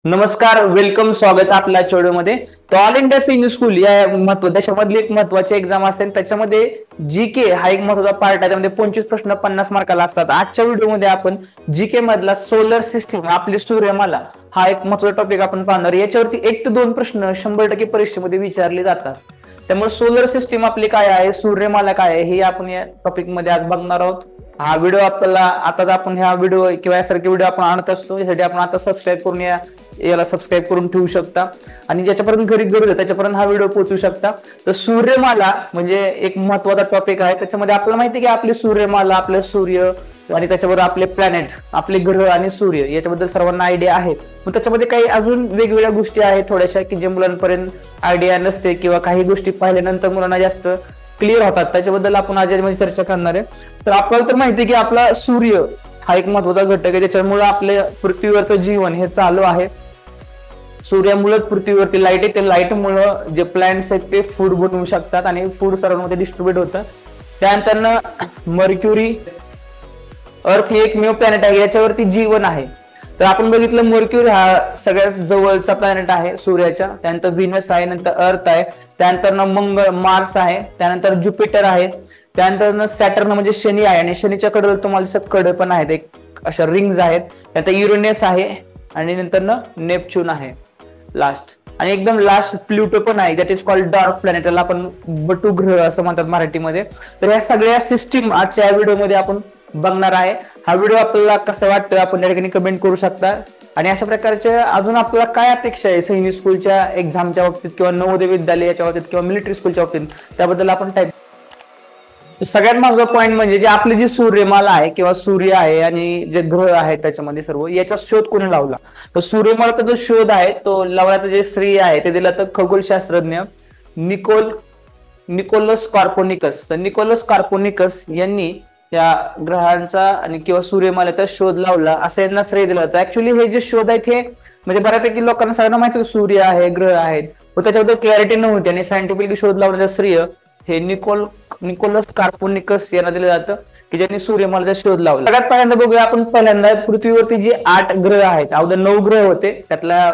नमस्कार, वेलकम, स्वागत आपल्या व्हिडिओमध्ये. तो ऑल इंडिया सिंग स्कूल या त्याच्यामधली एक महत्वाची एक्झाम असते. त्याच्यामध्ये जीके हा एक महत्वाचा पार्ट आहे. त्यामध्ये 25 प्रश्न 50 मार्काला असतात. आजच्या व्हिडिओमध्ये आपण जीके मधला सोलर सिस्टीम, आपली सूर्यमाला, हा एक महत्वाचा टॉपिक आपण पाहणार. याच्यावरती 1 ते 2 प्रश्न 100% परीक्षेमध्ये विचारले जातात. त्यामुळे सोलर सिस्टीम आपली काय आहे, सूर्यमाला काय आहे, हे आपण या टॉपिक मध्ये आज बघणार आहोत. हा व्हिडिओ आपल्याला आता आपण ह्या व्हिडिओ किंवा यासारखे व्हिडिओ आपण आणत असतो. यासाठी आपण आता सबस्क्राईब करून याला सबस्क्राईब करून ठेवू शकता आणि ज्याच्यापर्यंत घरी गरज आहे त्याच्यापर्यंत हा व्हिडिओ पोहोचू शकता. तर सूर्यमाला म्हणजे एक महत्वाचा टॉपिक आहे. त्याच्यामध्ये आपल्याला माहिती आहे की आपली सूर्यमाला, आपले सूर्य आणि त्याच्याबरोबर आपले प्लॅनेट, आपले ग्रह आणि सूर्य याच्याबद्दल सर्वांना आयडिया आहे. मग त्याच्यामध्ये काही अजून वेगवेगळ्या गोष्टी आहेत थोड्याशा की जे मुलांपर्यंत आयडिया नसते किंवा काही गोष्टी पाहिल्यानंतर मुलांना जास्त क्लिअर होतात. त्याच्याबद्दल आपण आज यामध्ये चर्चा करणार आहे. तर आपल्याला तर माहिती आहे की आपला सूर्य हा एक महत्वाचा घटक आहे. त्याच्यामुळे आपल्या पृथ्वीवरचं जीवन हे चालू आहे. सूर्यामुळेच पृथ्वीवरती लाईट येते. लाईटमुळे जे प्लांट्स आहेत ते फूड बनवू शकतात आणि फूड सर्वांमध्ये डिस्ट्रीब्युट होतं. त्यानंतर मर्क्युरी, अर्थ हे एकमेव प्लॅनेट आहे याच्यावरती जीवन आहे. तर आपण बघितलं मर्क्युरी हा सगळ्यात जवळचा प्लॅनेट आहे सूर्याच्या. त्यानंतर व्हीनस आहे, नंतर अर्थ आहे, त्यानंतर मंगळ, मार्स आहे, त्यानंतर ज्युपिटर आहे, त्यानंतर सॅटर्न म्हणजे शनी आहे आणि शनीच्या कडेला तुम्हाला दिसत कडे पण आहेत, एक अशा रिंग्स आहेत. त्यानंतर युरेनस आहे आणि नंतर नेपच्यून आहे लास्ट, आणि एकदम लास्ट प्लुटो पण आहे. That is called dark planet, त्याला आपण बटू ग्रह असं म्हणतात मराठीमध्ये. तर या सगळ्या सिस्टीम आजच्या व्हिडिओमध्ये आपण बघणार आहे. हा व्हिडिओ आपल्याला कसा वाटतोय आपण या ठिकाणी कमेंट करू शकता. आणि अशा प्रकारच्या अजून आपल्याला काय अपेक्षा आहे सैनिक स्कूलच्या एक्झामच्या बाबतीत किंवा नवोदय विद्यालयाच्या बाबतीत किंवा मिलिटरी स्कूलच्या बाबतीत, त्याबद्दल आपण टाईप. सगळ्यात महत्वाचा पॉईंट म्हणजे जे आपली जी सूर्यमाला आहे किंवा सूर्य आहे आणि जे ग्रह आहेत त्याच्यामध्ये सर्व याचा शोध कोणी लावला. तर सूर्यमालाचा जो शोध आहे तो लावण्याचं जे श्रेय आहे ते दिलं तर खगोलशास्त्रज्ञ निकोलस कार्पोनिकस. तर निकोलस कार्पोनिकस यांनी या ग्रहांचा आणि किंवा सूर्यमालेचा शोध लावला असं यांना श्रेय दिलं होतं. ऍक्च्युली हे जे शोध आहेत हे म्हणजे बऱ्यापैकी लोकांना सगळ्यांना माहिती होतं सूर्य आहे, ग्रह आहेत, पण त्याच्याबद्दल क्लॅरिटी नव्हती आणि सायंटिफिकली शोध लावण्याचं श्रेय हे निकोलस कार्पोनिकस यांना दिलं जातं की ज्यांनी सूर्यमालेचा शोध लावला. सगळ्यात पहिल्यांदा बघूया आपण. पहिल्यांदा पृथ्वीवरती जे 8 ग्रह आहेत, अगोदर 9 ग्रह होते, त्यातला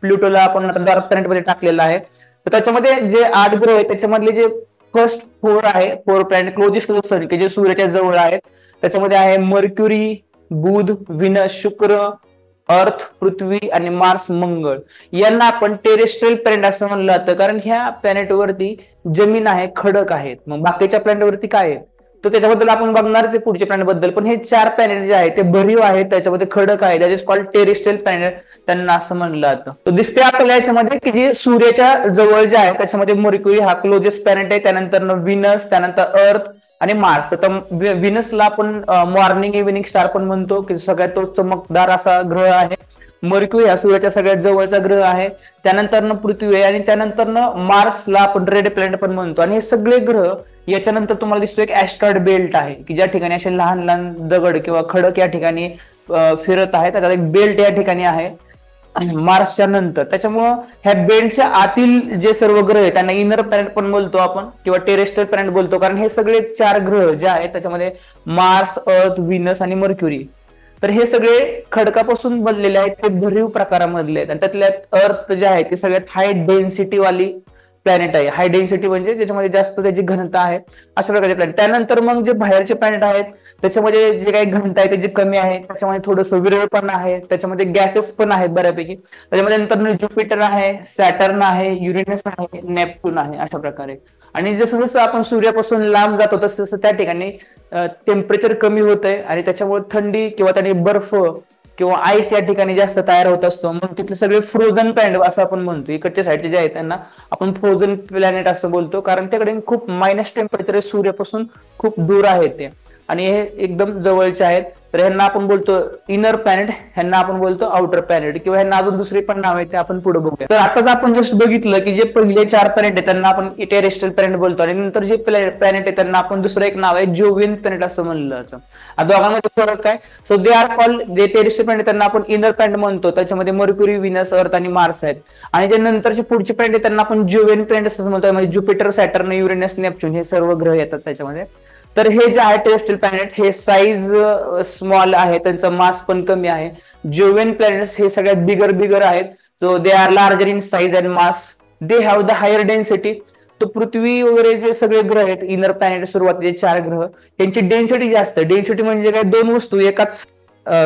प्लुटोला आपण आता डार्क प्लॅनेट मध्ये टाकलेला आहे. तर त्याच्यामध्ये जे 8 ग्रह आहेत त्याच्यामधले जे फर्स्ट 4 आहे, 4 प्लॅनेट क्लोजेस्ट टू सन की जे सूर्याच्या जवळ आहेत, त्याच्यामध्ये आहे मर्क्युरी, बुध, व्हीनस, शुक्र, अर्थ, पृथ्वी आणि मार्स, मंगळ. यांना आपण टेरेस्ट्रियल प्लॅनेट असं म्हणलं जातं कारण ह्या प्लॅनेटवरती जमीन आहे, खडक आहेत. मग बाकीच्या प्लॅनेटवरती काय आहे तर त्याच्याबद्दल आपण बघणारच आहे पुढच्या प्लॅनेट बद्दल. पण हे 4 प्लॅनेट जे आहेत ते भरीव आहेत, त्याच्यामध्ये खडक आहे, that is called terrestrial planet, त्यांना असं म्हणलं जातं. तो दिसते आपल्याला याच्यामध्ये की जे सूर्याच्या जवळ जे आहे त्याच्यामध्ये मर्क्युरी हा क्लोजेस्ट प्लॅनेट आहे, त्यानंतर व्हीनस, त्यानंतर अर्थ आणि मार्स. तर व्हीनसला आपण मॉर्निंग इव्हिनिंग स्टार पण म्हणतो की सगळ्यात तो चमकदार असा ग्रह आहे. मर्क्युरी हा सूर्याच्या सगळ्यात जवळचा ग्रह आहे, त्यानंतर पृथ्वी आहे आणि त्यानंतर मार्सला आपण रेड प्लॅनेट पण म्हणतो. आणि हे सगळे ग्रह याच्यानंतर तुम्हाला दिसतो एक ऍस्ट्रॉइड बेल्ट आहे की ज्या ठिकाणी असे लहान लहान दगड किंवा खडक या ठिकाणी फिरत आहेत. त्याचा एक बेल्ट या ठिकाणी आहे मार्सच्या नंतर. त्याच्यामुळं ह्या बेल्टच्या आतील जे सर्व ग्रह आहेत त्यांना इनर प्लॅनेट पण बोलतो आपण किंवा टेरेस्ट्रियल प्लॅनेट बोलतो, कारण हे सगळे 4 ग्रह जे आहेत त्याच्यामध्ये मार्स, अर्थ, व्हीनस आणि मर्क्युरी, तर हे सगळे खडकापासून बनलेले आहेत, ते भरीव प्रकारामधले आहेत. आणि त्यातल्यात अर्थ जे आहे ते सगळ्यात हाय डेन्सिटी वाली प्लॅनेट आहे. हाय डेन्सिटी म्हणजे ज्याच्यामध्ये जास्त त्याची घनता आहे, अशा प्रकारचे प्लॅनेट. त्यानंतर मग जे बाहेरचे प्लॅनेट आहेत त्याच्यामध्ये जे काही घनता आहे त्याची कमी आहे, त्याच्यामध्ये थोडंसं विरळ पण आहे, त्याच्यामध्ये गॅसेस पण आहेत बऱ्यापैकी. त्याच्यामध्ये नंतर ज्युपिटर आहे, सॅटर्न आहे, युरेनस आहे, नेपच्यून आहे, अशा प्रकारे. आणि जसं जसं आपण सूर्यापासून लांब जातो तसं तसं त्या ठिकाणी टेम्परेचर कमी होत आहे आणि त्याच्यामुळे थंडी किंवा त्याने बर्फ किंवा आईस या ठिकाणी जास्त तयार होत असतो. मग तिथले सगळे फ्रोझन प्लॅनेट असं आपण म्हणतो. इकडच्या साईड जे आहेत त्यांना आपण फ्रोझन प्लॅनेट असं बोलतो, कारण त्याकडे खूप मायनस टेम्परेचर आहे, सूर्यापासून खूप दूर आहेत ते आणि हे एकदम जवळचे आहेत. तर ह्यांना आपण बोलतो इनर प्लॅनेट, ह्यांना आपण बोलतो आउटर प्लॅनेट, किंवा ह्यांना अजून दुसरे पण नाव आहे ते आपण पुढे बघूया. तर आताच आपण जस्ट बघितलं की जे पहिले 4 प्लॅनेट आहेत त्यांना आपण टेरेस्ट्रियल प्लॅनेट बोलतो आणि नंतर जे प्लॅनेट आहे त्यांना आपण दुसरं एक नाव आहे जोवियन प्लॅनेट असं म्हणलं जातं. दोघांमध्ये फरक काय? सो दे आर कॉल्ड जे टेरेस्ट्रियल प्लॅनेट त्यांना आपण इनर प्लॅनेट म्हणतो, त्याच्यामध्ये मर्क्युरी, व्हीनस, अर्थ आणि मार्स आहेत. आणि जे नंतरचे पुढचे प्लॅनेट आहेत त्यांना आपण जोवियन प्लॅनेट असं म्हणतो, म्हणजे ज्युपिटर, सॅटर्न, युरेनस, नेपच्यून हे सर्व ग्रह येतात त्याच्यामध्ये. तर हे जे आहे टेरेस्ट्रियल प्लॅनेट हे साईज स्मॉल आहे, त्यांचा मास पण कमी आहे जोवेन प्लॅनेट्स हे सगळ्यात बिगर आहेत. So they are larger in size and mass, they have the higher density. तो पृथ्वी वगैरे जे सगळे ग्रह आहेत, इनर प्लॅनेट सुरुवातीचे 4 ग्रह, त्यांची डेन्सिटी जास्त. डेन्सिटी म्हणजे काय, 2 वस्तू एकाच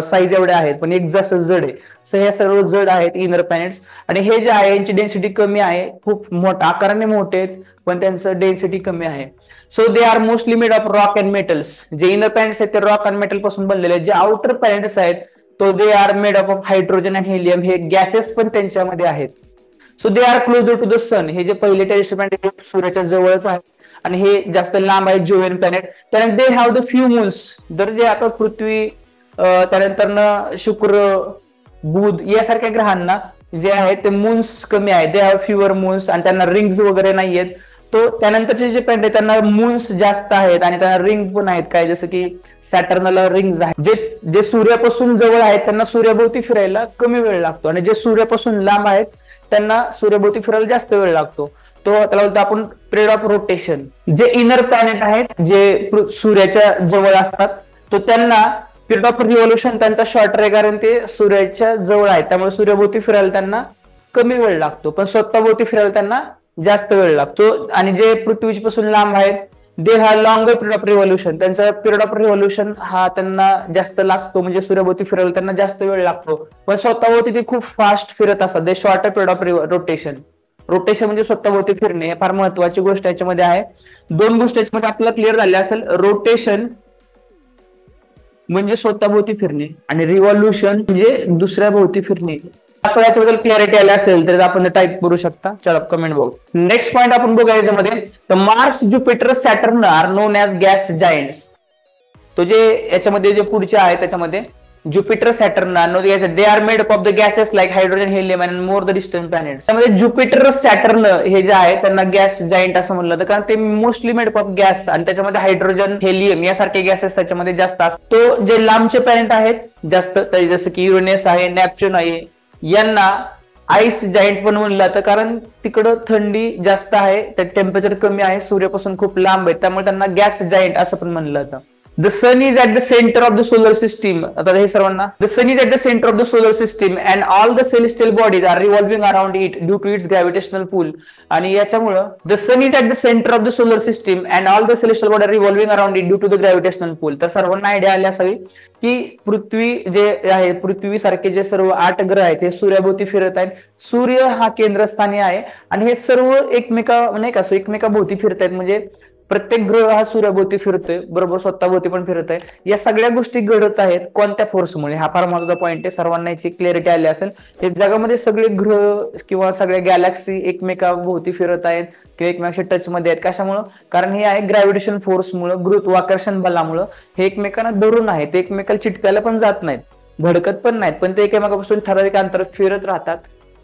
साईज एवढ्या आहेत पण एक जास्त जड आहे. सो हे सर्व जड आहेत इनर प्लॅनेट्स. आणि हे जे आहे यांची डेन्सिटी कमी आहे, खूप मोठा आकाराने मोठे आहेत पण त्यांचं डेन्सिटी कमी आहे. So they R mostly made of rock and metals. जे इनर प्लॅनेट्स आहेत ते रॉक अँड मेटल पासून बनलेले आहेत. जे आउटर प्लॅनेट्स आहेत तो they are made of hydrogen and helium. हे गॅसेस पण त्यांच्यामध्ये आहेत. So they are closer to the sun. हे जे पहिले टेरेस्ट्रियल प्लॅनेट सूर्याच्या जवळच आहे आणि हे जास्त लांब आहे जोवेन प्लॅनेट. त्यानंतर दे हॅव द फ्यू मून्स. तर जे आता पृथ्वी, त्यानंतर शुक्र, बुध यासारख्या ग्रहांना जे आहे ते मून्स कमी आहेत. दे हॅव फ्युअर मून्स आणि त्यांना रिंग्स वगैरे नाहीयेत. तो त्यानंतरचे जे प्लॅनेट त्यांना मून्स जास्त आहेत आणि त्यांना रिंग पण आहेत काय, जसं की सॅटर्नला रिंग्स आहेत. जे सूर्यापासून जवळ आहेत त्यांना सूर्याभोवती फिरायला कमी वेळ लागतो आणि जे सूर्यापासून लांब आहेत त्यांना सूर्याभोवती फिरायला जास्त वेळ लागतो. तो त्याला बोलतो आपण पिरियड ऑफ रोटेशन. जे इनर प्लॅनेट आहेत जे सूर्याच्या जवळ असतात तो त्यांना पिरियड ऑफ रिव्होल्यूशन त्यांचा शॉर्टर आहे, कारण ते सूर्याच्या जवळ आहेत त्यामुळे सूर्याभोवती फिरायला त्यांना कमी वेळ लागतो, पण स्वतःभोवती फिरायला त्यांना जास्त वेळ लागतो. आणि जे पृथ्वीपासून लांब आहेत they have longer period of revolution. त्यांचा पिरियड ऑफ रिव्होल्यूशन हा त्यांना जास्त लागतो, म्हणजे सूर्याभोवती फिरायला त्यांना जास्त वेळ लागतो, पण स्वतःभोवती ते खूप फास्ट फिरत असतात. They shorter period of rotation. Rotation म्हणजे स्वतःभोवती फिरणे, हे फार महत्वाची गोष्ट याच्यामध्ये आहे. 2 गोष्टी याच्यामध्ये आपल्याला क्लिअर झाल्या असेल. रोटेशन म्हणजे स्वतःभोवती फिरणे आणि रिव्हॉल्युशन म्हणजे दुसऱ्या भोवती फिरणे. आपल्याला याच्याबद्दल क्लॅरिटी आली असेल तर आपण टाईप करू शकता चला कमेंट बॉक्स. नेक्स्ट पॉईंट आपण बघूया याच्यामध्ये, तर Mars, Jupiter, Saturn are known as gas giants. तो जे याच्यामध्ये जे पुढचे आहे त्याच्यामध्ये Jupiter, Saturn they are made up of the gases like hydrogen, helium and more the distant planets. त्यामध्ये ज्युपिटर, सॅटर्न हे जे आहे त्यांना गॅस जायंट असं म्हणलं जातं, कारण ते mostly made up of gas आणि त्याच्यामध्ये हायड्रोजन, हेलियम यासारखे गॅसेस त्याच्यामध्ये जास्त असतात. तो जे लांबचे प्लॅनेट आहेत जास्त, जसं की युरेनस आहे, नेपच्यून आहे, यांना आईस जायंट पण म्हणलं जातं, कारण तिकडं थंडी जास्त आहे, त्यात टेम्परेचर कमी आहे, सूर्यापासून खूप लांब आहे, त्यामुळे त्यांना गॅस जायंट असं पण म्हणलं जातं. The sun is at the center of the solar system. आता हे सर्वांना, the sun is at the center of the solar system and all the celestial bodies are revolving around it due to its gravitational pull. आणि याच्यामुळं the sun is at the center of the solar system and all the celestial bodies are revolving around it due to the gravitational pull. तर सर्वांना idea आली असावी की पृथ्वी जे आहे, पृथ्वी सारखे जे सर्व 8 ग्रह आहेत हे सूर्याभोवती फिरत आहेत. सूर्य हा केंद्रस्थानी आहे आणि हे सर्व एकमेकाभोवती फिरत आहेत, म्हणजे प्रत्येक ग्रह हा सूर्याभोवती फिरतोय बरोबर, स्वतःभोवती पण फिरत आहे. या सगळ्या गोष्टी घडत आहेत कोणत्या फोर्समुळे, हा फार महत्वाचा पॉईंट आहे. सर्वांना याची क्लॅरिटी आली असेल. हे जगामध्ये सगळे ग्रह किंवा सगळ्या गॅलेक्सी एकमेकाभोवती फिरत आहेत किंवा एकमेकांशी टच मध्ये आहेत. कशामुळं? कारण हे आहे ग्रॅव्हिटेशन फोर्समुळे, गुरुत्वाकर्षण बलामुळे हे एकमेकांना धरून आहेत, ते एकमेकाला चिटकायला पण जात नाहीत, भडकत पण नाहीत, पण ते एकमेकापासून ठराविक अंतरात फिरत राहतात.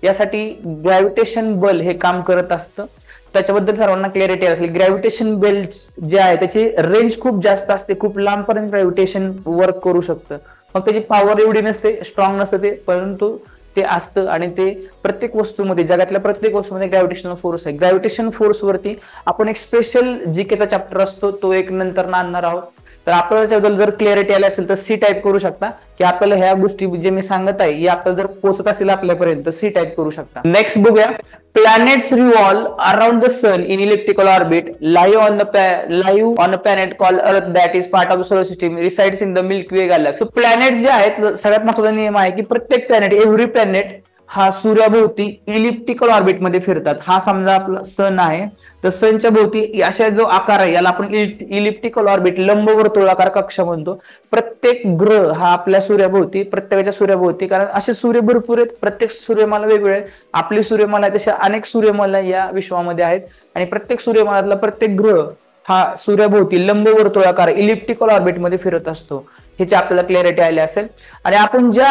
यासाठी ग्रॅव्हिटेशन बल हे काम करत असतं. त्याच्याबद्दल सर्वांना क्लॅरिटी असेल. ग्रॅव्हिटेशन बेल्ट जे आहे त्याची रेंज खूप जास्त असते, खूप लांबपर्यंत ग्रॅव्हिटेशन वर्क करू शकतं. मग त्याची पॉवर एवढी नसते, स्ट्रॉंग नसतं ते, परंतु ते असतं आणि ते प्रत्येक वस्तूमध्ये, जगातल्या प्रत्येक वस्तूमध्ये ग्रॅव्हिटेशनल फोर्स आहे. ग्रॅव्हिटेशन फोर्स वरती आपण एक स्पेशल जीकेचा चॅप्टर असतो, तो एक नंतर आणणार आहोत. तर आपल्याला त्याबद्दल जर क्लॅरिटी आली असेल तर सी टाईप करू शकता, की आपल्याला ह्या गोष्टी जे मी सांगत आहे या आपल्याला जर पोहोचत असेल आपल्यापर्यंत, सी टाईप करू शकता. नेक्स्ट बघूया, planets revolve around the sun in elliptical orbit, live on a planet called Earth that is part of the solar system, resides in the Milky Way galaxy. So planets जे आहेत, सगळ्यात महत्त्वाचा नियम आहे की प्रत्येक प्लॅनेट, एव्हरी प्लॅनेट हा सूर्याभोवती इलिप्टिकल ऑर्बिट मध्ये फिरतात. हा समजा आपला सन आहे, तर सनच्या भोवती अशा जो आकार आहे याला आपण इलिप्टिकल ऑर्बिट, लंबवर्तुळाकार कक्षा म्हणतो. प्रत्येक ग्रह हा आपल्या सूर्याभोवती, प्रत्येकाच्या सूर्याभोवती, कारण असे सूर्य भरपूर आहेत, प्रत्येक सूर्यमाला वेगवेगळे, आपली सूर्यमाला आहे तशा अनेक सूर्यमाला या विश्वामध्ये आहेत आणि प्रत्येक सूर्यमालातला प्रत्येक ग्रह हा सूर्याभोवती लंबवर्तुळाकार इलिप्टिकल ऑर्बिट मध्ये फिरत असतो. ह्याची आपल्याला क्लॅरिटी आली असेल. आणि आपण ज्या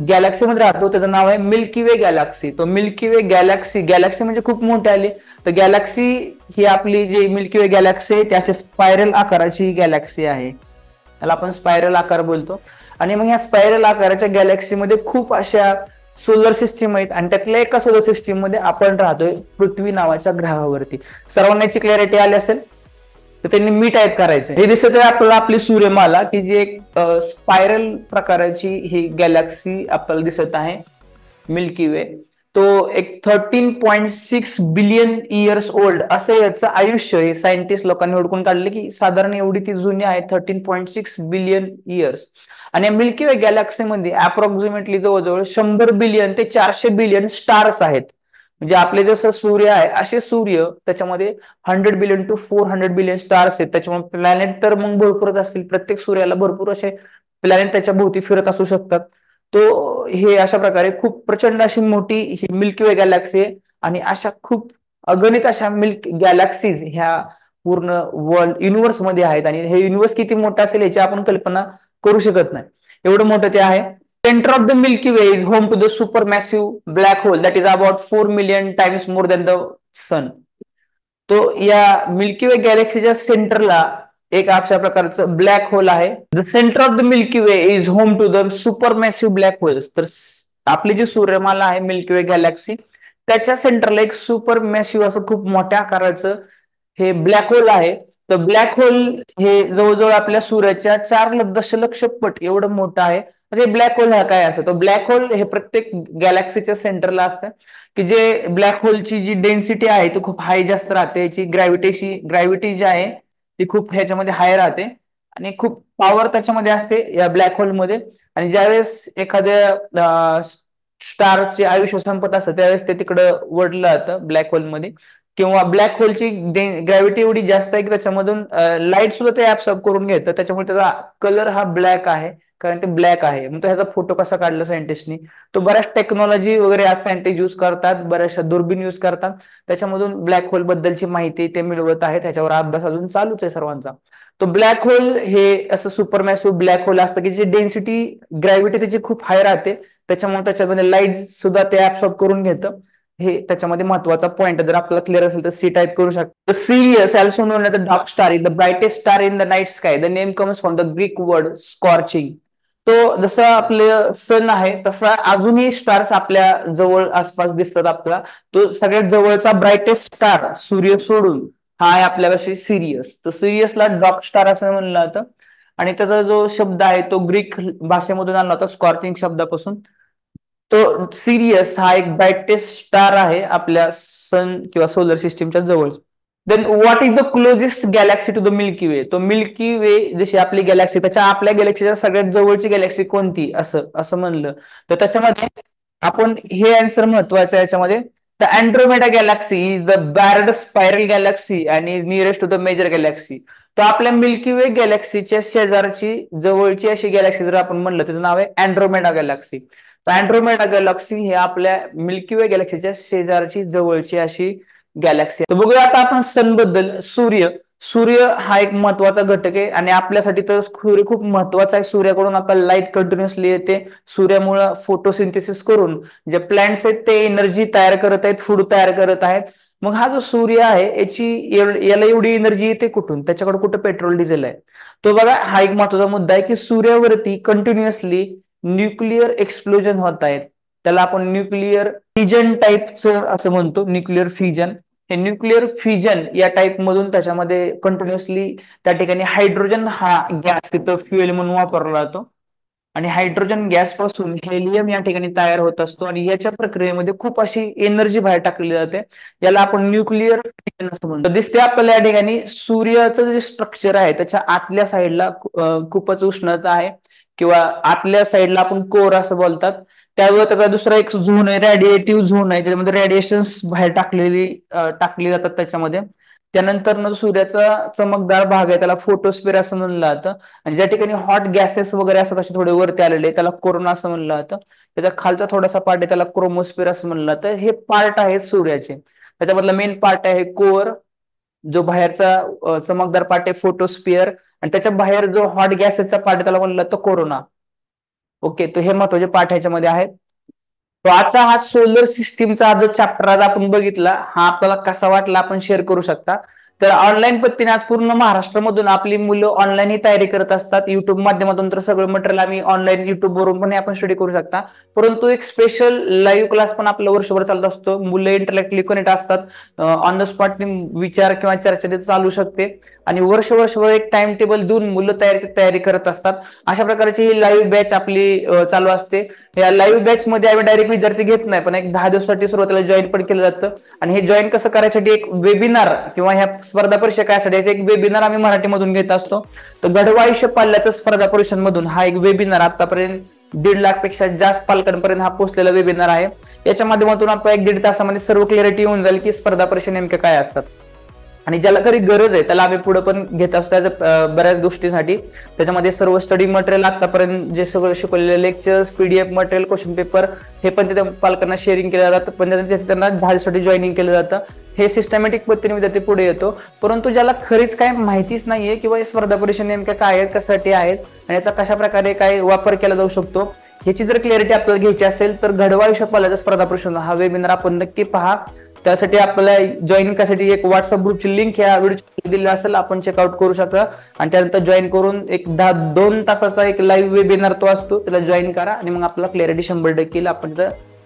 गॅलेक्सीमध्ये राहतो त्याचं नाव आहे मिल्की वे गॅलेक्सी. तो मिल्की वे गॅलेक्सी म्हणजे खूप मोठी आली, तर गॅलेक्सी ही आपली जी मिल्की वे गॅलेक्सी आहे त्याची स्पायरल आकाराची गॅलेक्सी आहे, त्याला आपण स्पायरल आकार बोलतो. आणि मग या स्पायरल आकाराच्या गॅलेक्सीमध्ये खूप अशा सोलर सिस्टीम आहेत आणि त्यातल्या एका सोलर सिस्टीम मध्ये आपण राहतोय, पृथ्वी नावाच्या ग्रहावरती. सर्वांना याची क्लॅरिटी आली असेल. तर त्यांनी मी टाईप करायचं. हे दिसत आहे आपल्याला आपली सूर्यमाला, की जी एक स्पायरल प्रकाराची ही गॅलेक्सी आपल्याला दिसत आहे, मिल्की वे. तो एक 13.6 बिलियन इयर्स ओल्ड असं याचं आयुष्य हे सायंटिस्ट लोकांनी ओळखून काढले, की साधारण एवढी ती जुनी आहे, 13.6 बिलियन इयर्स. आणि या मिल्की वे गॅलेक्सीमध्ये अप्रॉक्सिमेटली जवळजवळ 100 बिलियन ते 400 बिलियन स्टार्स आहेत. म्हणजे आपले जसं सूर्य आहे असे सूर्य त्याच्यामध्ये 100 बिलियन टू 400 बिलियन स्टार्स आहेत. त्याच्यामुळे प्लॅनेट तर मग भरपूरच असतील, प्रत्येक सूर्याला भरपूर असे प्लॅनेट त्याच्या भोवती फिरत असू शकतात. तो हे अशा प्रकारे खूप प्रचंड अशी मोठी ही मिल्की वे गॅलेक्सी आहे. आणि अशा खूप अगणित अशा गॅलेक्सीज ह्या पूर्ण वर्ल्ड युनिव्हर्स मध्ये आहेत. आणि हे युनिव्हर्स किती मोठं असेल याची आपण कल्पना करू शकत नाही, एवढं मोठं ते आहे. Center of the Milky Way is home to the supermassive black hole that is about 4 million times more than the sun. तो या मिल्की वे गॅलेक्सीच्या सेंटरला एक अशा प्रकारचं ब्लॅक होल आहे. The centre of the Milky Way is home to the supermassive black holes. तर आपली जी सूर्यमाला आहे मिल्की वे गॅलेक्सी, त्याच्या सेंटरला एक सुपरमॅसिव्ह असं खूप मोठ्या आकाराचं हे ब्लॅक होल आहे. तर ब्लॅक होल हे जवळजवळ आपल्या सूर्याच्या 4 दशलक्ष पट एवढं मोठं आहे. म्हणजे ब्लॅक होल हा काय असतो, तो ब्लॅक होल हे प्रत्येक गॅलेक्सीच्या सेंटरला असतं, की जे ब्लॅक होलची जी डेन्सिटी आहे ती खूप हाय जास्त राहते. याची ग्रॅव्हिटी जी आहे ती खूप ह्याच्यामध्ये हाय राहते आणि खूप पॉवर त्याच्यामध्ये असते या ब्लॅक होलमध्ये. आणि ज्यावेळेस एखाद्या स्टारचे आयुष्य संपत असतं त्यावेळेस ते तिकडं वळलं जातं ब्लॅक होलमध्ये. किंवा ब्लॅक होलची ग्रॅव्हिटी एवढी जास्त आहे की त्याच्यामधून लाईट सुद्धा ते ऍब्सॉर्ब करून घेतं. त्याच्यामुळे त्याचा कलर हा ब्लॅक आहे, कारण ते ब्लॅक आहे. मग तो ह्याचा फोटो कसा काढला सायंटिस्टनी, तो बऱ्याच टेक्नॉलॉजी वगैरे आज सायंटिस्ट युज करतात, बऱ्याचशा दुर्बीण युज करतात, त्याच्यामधून ब्लॅक होल बद्दलची माहिती ते मिळवत आहेत. त्याच्यावर अभ्यास अजून चालूच आहे सर्वांचा. तो ब्लॅक होल हे असं सुपरमॅसिव्ह ब्लॅक होल असतं की जी डेन्सिटी ग्रॅव्हिटी त्याची खूप हाय राहते, त्याच्यामुळे त्याच्यामध्ये लाईट सुद्धा ते ऍब्सॉर्ब करून घेतं. हे त्याच्यामध्ये महत्वाचा पॉईंट. जर आपल्याला क्लिअर असेल तर सी टाईप करू शकतो. Sirius also known as the dark star is the brightest star in the night sky. The name comes from the Greek word scorching. तो जसं आपलं सन आहे तसा अजूनही स्टार्स आपल्या जवळ आसपास दिसतात आपल्याला. तो सगळ्यात जवळचा ब्राइटेस्ट स्टार सूर्य सोडून हा आहे आपल्यापाशी सिरियस. तर सिरियसला डॉग स्टार असं म्हणलं जातं. आणि त्याचा जो शब्द आहे तो ग्रीक भाषेमधून आणला होता स्कॉर्चिंग शब्दापासून. तो सिरियस हा एक ब्राइटेस्ट स्टार आहे आपल्या सन किंवा सोलर सिस्टीमच्या जवळ. Then what is the closest galaxy to the Milky Way. तो मिल्की वे जशी आपली गॅलेक्सी, त्याच्या आपल्या गॅलेक्सीच्या सगळ्यात जवळची गॅलेक्सी कोणती असं असं म्हणलं तर त्याच्यामध्ये आपण हे आन्सर महत्वाचं आहे याच्यामध्ये. The Andromeda galaxy is the broad spiral galaxy and is nearest to the major galaxy. तो आपल्या मिल्की वे गॅलेक्सीच्या शेजारची जवळची अशी गॅलेक्सी जर आपण म्हणलं त्याचं नाव आहे अँड्रोमेडा गॅलेक्सी. तर अँड्रोमेडा गॅलेक्सी ही आपल्या मिल्की वे गॅलेक्सीच्या शेजारची जवळची अशी गॅलेक्सी. तर बघूया आता आपण सन बद्दल. सूर्य हा एक महत्वाचा घटक आहे आणि आपल्यासाठी तर सूर्य खूप महत्वाचा आहे. सूर्याकडून आपल्याला लाईट कंटिन्युअसली येते. सूर्यामुळे फोटोसिंथेसिस करून जे प्लांट्स आहेत ते एनर्जी तयार करत आहेत, फूड तयार करत आहेत. मग हा जो सूर्य आहे याला एवढी एनर्जी येते कुठून, त्याच्याकडे कुठं पेट्रोल डिझेल आहे. तो बघा हा एक महत्वाचा मुद्दा आहे की सूर्यावरती कंटिन्युअसली न्यूक्लिअर एक्सप्लोजन होत आहेत. त्याला आपण न्यूक्लिअर फिजन टाईपचं असं म्हणतो, न्यूक्लिअर फिजन. हे न्यूक्लिअर फिजन या टाईप मधून त्याच्यामध्ये कंटिन्युअसली त्या ठिकाणी हायड्रोजन हा गॅस तिथं फ्युएल म्हणून वापरला जातो. आणि हायड्रोजन गॅस पासून हेलियम या ठिकाणी तयार होत असतो आणि याच्या प्रक्रियेमध्ये खूप अशी एनर्जी बाहेर टाकली जाते. याला आपण न्यूक्लिअर फिजन असं म्हणतो. दिसते आपल्याला या ठिकाणी सूर्याचं जे स्ट्रक्चर आहे त्याच्या आतल्या साईडला खूपच उष्णता आहे, किंवा आतल्या साईडला आपण कोर असं बोलतात. त्यावर त्याचा दुसरा एक झोन आहे, रेडिएटिव्ह झोन आहे, त्याच्यामध्ये रेडिएशन्स बाहेर टाकली जातात त्याच्यामध्ये. त्यानंतर सूर्याचा चमकदार भाग आहे त्याला फोटोस्फिअर असं म्हणलं जातं. आणि ज्या ठिकाणी हॉट गॅसेस वगैरे असतात असे थोडे वरती आलेले त्याला कोरोना असं म्हणलं जातं. त्याच्या खालचा थोडासा पार्ट आहे त्याला क्रोमोस्फिअर असं म्हणलं जातं. हे पार्ट आहेत सूर्याचे. त्याच्यामधला मेन पार्ट आहे कोर, जो बाहेरचा चमकदार पार्ट आहे फोटोस्फिअर, आणि त्याच्या बाहेर जो हॉट गॅसेसचा पार्ट आहे त्याला म्हणलं जातं कोरोना. ओके, तो हे महत्वाचे पार्ट ह्याच्यामध्ये आहेत. तो आजचा हा सोलर सिस्टीमचा जो चॅप्टर आज आपण बघितला हा आपल्याला कसा वाटला आपण शेअर करू शकता. तर ऑनलाईन पद्धतीने आज पूर्ण महाराष्ट्रामधून आपली मुलं ऑनलाईन ही तयारी करत असतात. युट्यूब माध्यमातून तर सगळं मटेरियल आम्ही ऑनलाईन युट्यूब वरून पण आपण स्टडी करू शकता. परंतु एक स्पेशल लाईव्ह क्लास पण आपलं वर्षभर चालत असतो. मुलं इंटरॅक्टली कनेक्ट असतात, ऑन द स्पॉट विचार किंवा चर्चा चालू शकते. आणि वर्षभर एक टाइम टेबल देऊन मुलं तयारी करत असतात. अशा प्रकारची ही लाईव्ह बॅच आपली चालू असते. या लाईव्ह बॅच मध्ये आम्ही डायरेक्ट विद्यार्थी घेत नाही, पण एक 10 दिवसासाठी सुरुवातीला जॉईन पण केलं जातं. आणि हे जॉईन कसं करायसाठी एक वेबिनार किंवा ह्या स्पर्धा परीक्षा काय साठी एक वेबिनार आम्ही मराठीमधून घेत असतो. तर घडवा आयुष्य पाल्याच्या स्पर्धा परीक्षांमधून हा एक वेबिनार आतापर्यंत 1.5 लाख पेक्षा जास्त पालकांपर्यंत हा पोहोचलेला वेबिनार आहे. याच्या माध्यमातून आपण 1-1.5 तासामध्ये सर्व क्लॅरिटी येऊन जाईल की स्पर्धा परीक्षा नेमक्या काय असतात. आणि ज्याला खरी गरज आहे त्याला आम्ही पुढे पण घेत असतो बऱ्याच गोष्टीसाठी. त्याच्यामध्ये सर्व स्टडी मटेरियल आतापर्यंत जे सगळं शिकवलेले lectures, PDF material, question paper हे पण तिथे पालकांना शेअरिंग केलं जातं. पण त्यांना 10 दिवसासाठी जॉईनिंग केलं जातं. हे सिस्टमॅटिक पद्धतीने विद्यार्थी पुढे येतो. परंतु ज्याला खरीच काय माहितीच नाहीये किंवा स्पर्धा परीक्षा नेमक्या काय आहेत, कशासाठी आहेत आणि याचा कशा प्रकारे काय वापर केला जाऊ शकतो, ह्याची जर क्लॅरिटी आपल्याला घ्यायची असेल तर घडवा आयुष्य पाल्याच्या स्पर्धा परीक्षा हा वेबिनार आपण नक्की पहा. त्यासाठी आपल्याला जॉईन करण्यासाठी एक व्हॉट्सअप ग्रुपची लिंक ह्या व्हिडिओ दिली असेल, आपण चेकआउट करू शकता आणि त्यानंतर जॉईन करून एक 2 तासाचा एक लाईव्ह वेबिनार तो असतो, त्याला जॉईन करा आणि मग आपल्याला क्लॅरिटी 100% आपण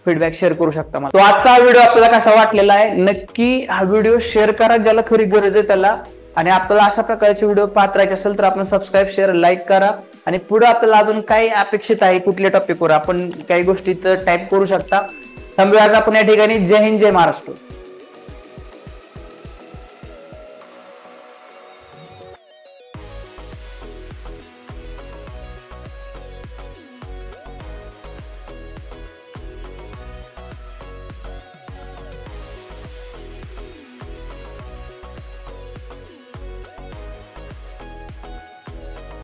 फीडबॅक शेअर करू शकता. मला तो आजचा व्हिडिओ आपल्याला कसा वाटलेला आहे, नक्की हा व्हिडिओ शेअर करा ज्याला खरी गरज आहे त्याला. आणि आपल्याला अशा प्रकारचे व्हिडिओ पाहत राहायचे असेल तर आपण सबस्क्राईब, शेअर, लाईक करा. आणि पुढे आपल्याला अजून काय अपेक्षित आहे, कुठल्या टॉपिकवर आपण काही गोष्टी टाईप करू शकता. थांबूया आज आपण या ठिकाणी. जय हिंद, जय महाराष्ट्र.